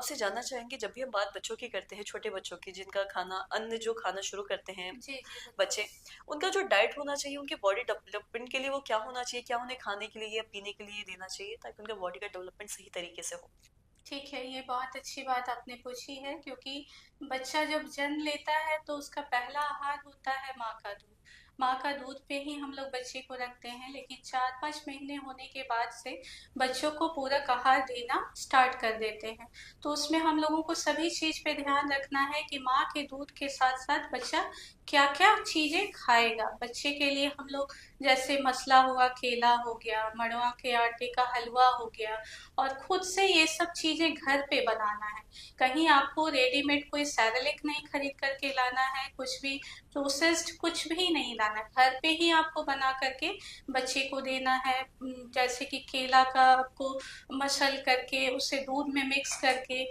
आपसे जानना चाहेंगे जब भी हम बात बच्चों की करते हैं, छोटे बच्चों की जिनका खाना अन्न जो खाना शुरू करते हैं जी, जी, बिल्कुल। बच्चे, उनका जो डाइट होना चाहिए, उनके बॉडी डेवलपमेंट के लिए वो क्या होना चाहिए? क्या उन्हें खाने के लिए या पीने के लिए देना चाहिए ताकि उनका बॉडी का डेवलपमेंट सही तरीके से हो? ठीक है, ये बहुत अच्छी बात आपने पूछी है क्योंकि बच्चा जब जन्म लेता है तो उसका पहला आहार होता है माँ का दूध। माँ का दूध पे ही हम लोग बच्चे को रखते हैं, लेकिन 4-5 महीने होने के बाद से बच्चों को पूरक आहार देना स्टार्ट कर देते हैं। तो उसमें हम लोगों को सभी चीज़ पे ध्यान रखना है कि माँ के दूध के साथ-साथ बच्चा क्या-क्या चीज़ें खाएगा। बच्चे के लिए हम लोग जैसे मसला हुआ केला हो गया, मड़ुआ के आटे का हलवा हो गया, और खुद से ये सब चीज़ें घर पे बनाना है। कहीं आपको रेडीमेड कोई सेरेलैक नहीं खरीद कर के लाना है, कुछ भी प्रोसेस्ड कुछ भी नहीं लाना है। घर पे ही आपको बना कर के बच्चे को देना है। जैसे कि केला का आपको मसल करके उसे दूध में मिक्स करके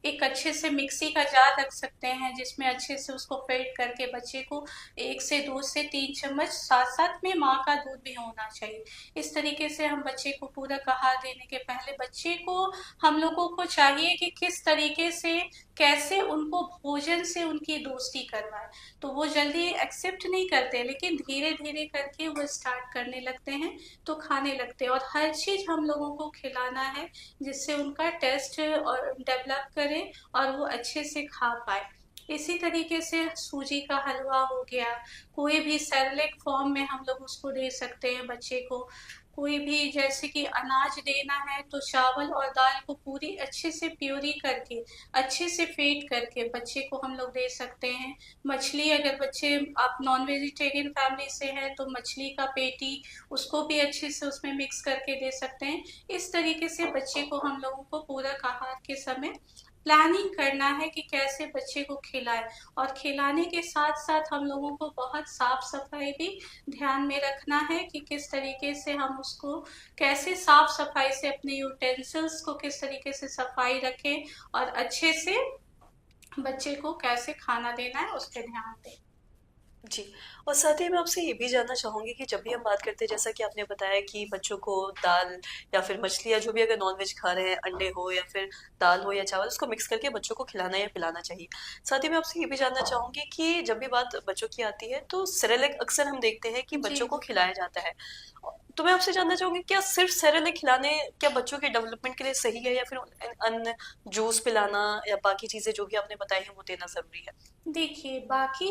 एक अच्छे से मिक्सी का जार रख सकते हैं जिसमें अच्छे से उसको फेंट करके बच्चे को 1 से 2 से 3 चम्मच, साथ-साथ में माँ का दूध भी होना चाहिए। इस तरीके से हम बच्चे को पूरक आहार देने के पहले बच्चे को हम लोगों को चाहिए कि किस तरीके से कैसे उनको भोजन से उनकी दोस्ती करवाएं। तो वो जल्दी एक्सेप्ट नहीं करते, लेकिन धीरे धीरे करके वो स्टार्ट करने लगते हैं, तो खाने लगते हैं। और हर चीज़ हम लोगों को खिलाना है जिससे उनका टेस्ट और डेवलप करे और वो अच्छे से खा पाए। इसी तरीके से सूजी का हलवा हो गया, कोई भी सेरेलैक फॉर्म में हम लोग उसको दे सकते हैं बच्चे को। कोई भी जैसे कि अनाज देना है तो चावल और दाल को पूरी अच्छे से प्यूरी करके, अच्छे से फेंट करके बच्चे को हम लोग दे सकते हैं। मछली, अगर बच्चे आप नॉन वेजिटेरियन फैमिली से हैं तो मछली का पेटी, उसको भी अच्छे से उसमें मिक्स करके दे सकते हैं। इस तरीके से बच्चे को हम लोगों को पूरक आहार के समय प्लानिंग करना है कि कैसे बच्चे को खिलाएं। और खिलाने के साथ साथ हम लोगों को बहुत साफ सफाई भी ध्यान में रखना है कि किस तरीके से हम उसको कैसे साफ सफाई से अपने यूटेंसिल्स को किस तरीके से सफाई रखें, और अच्छे से बच्चे को कैसे खाना देना है उस पर ध्यान दें। जी, और साथ ही मैं आपसे ये भी जानना चाहूँगी कि जब भी हम बात करते हैं जैसा कि आपने बताया कि बच्चों को दाल या फिर मछली या जो भी अगर नॉन-वेज खा रहे हैं, अंडे हो या फिर दाल हो या चावल, उसको मिक्स करके बच्चों को खिलाना या पिलाना चाहिए। साथ ही मैं आपसे ये भी जानना चाहूँगी कि जब भी बात बच्चों की आती है तो सेरेलैक अक्सर हम देखते हैं कि जी, बच्चों को जी। खिलाया जाता है। तो मैं आपसे जानना चाहूँगी क्या सिर्फ़ सेरेलैक खिलाने क्या बच्चों के डेवलपमेंट के लिए सही है या फिर अन्न, जूस पिलाना या बाकी चीज़ें जो भी आपने बताई हैं वो देना ज़रूरी है? देखिए, बाकी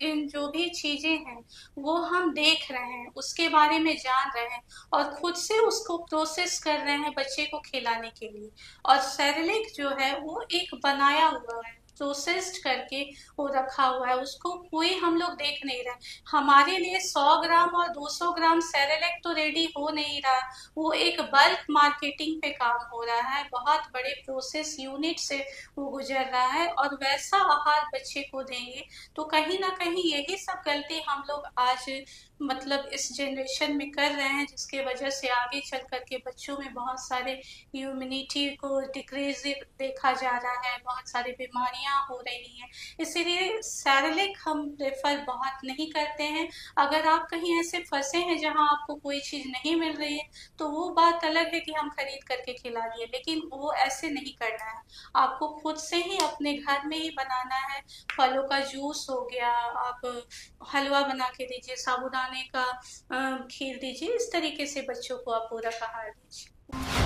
इन जो भी चीज़ें हैं, वो हम देख रहे हैं, उसके बारे में जान रहे हैं और खुद से उसको प्रोसेस कर रहे हैं बच्चे को खिलाने के लिए। और सेरेलैक जो है, वो एक बनाया हुआ है, प्रोसेस्ड करके वो रखा हुआ है, उसको कोई हम लोग देख नहीं रहे। हमारे लिए 100 ग्राम और 200 ग्राम सेरेलैक तो रेडी हो नहीं रहा, वो एक बल्क मार्केटिंग पे काम हो रहा है, बहुत बड़े प्रोसेस यूनिट से वो गुजर रहा है, और वैसा आहार बच्चे को देंगे तो कहीं ना कहीं यही सब गलती हम लोग आज मतलब इस जनरेशन में कर रहे हैं, जिसके वजह से आगे चल करके बच्चों में बहुत सारे इम्यूनिटी को डिक्रीज देखा जा रहा है, बहुत सारी बीमारियां हो रही हैं। इसीलिए सेरेलैक हम प्रेफर बहुत नहीं करते हैं। अगर आप कहीं ऐसे फंसे हैं जहां आपको कोई चीज नहीं मिल रही है, तो वो बात अलग है कि हम खरीद करके खिला दिए, लेकिन वो ऐसे नहीं करना है। आपको खुद से ही अपने घर में ही बनाना है। फलों का जूस हो गया, आप हलवा बना के दीजिए, साबूदाने का खीर दीजिए, इस तरीके से बच्चों को आप पूरक आहार दीजिए।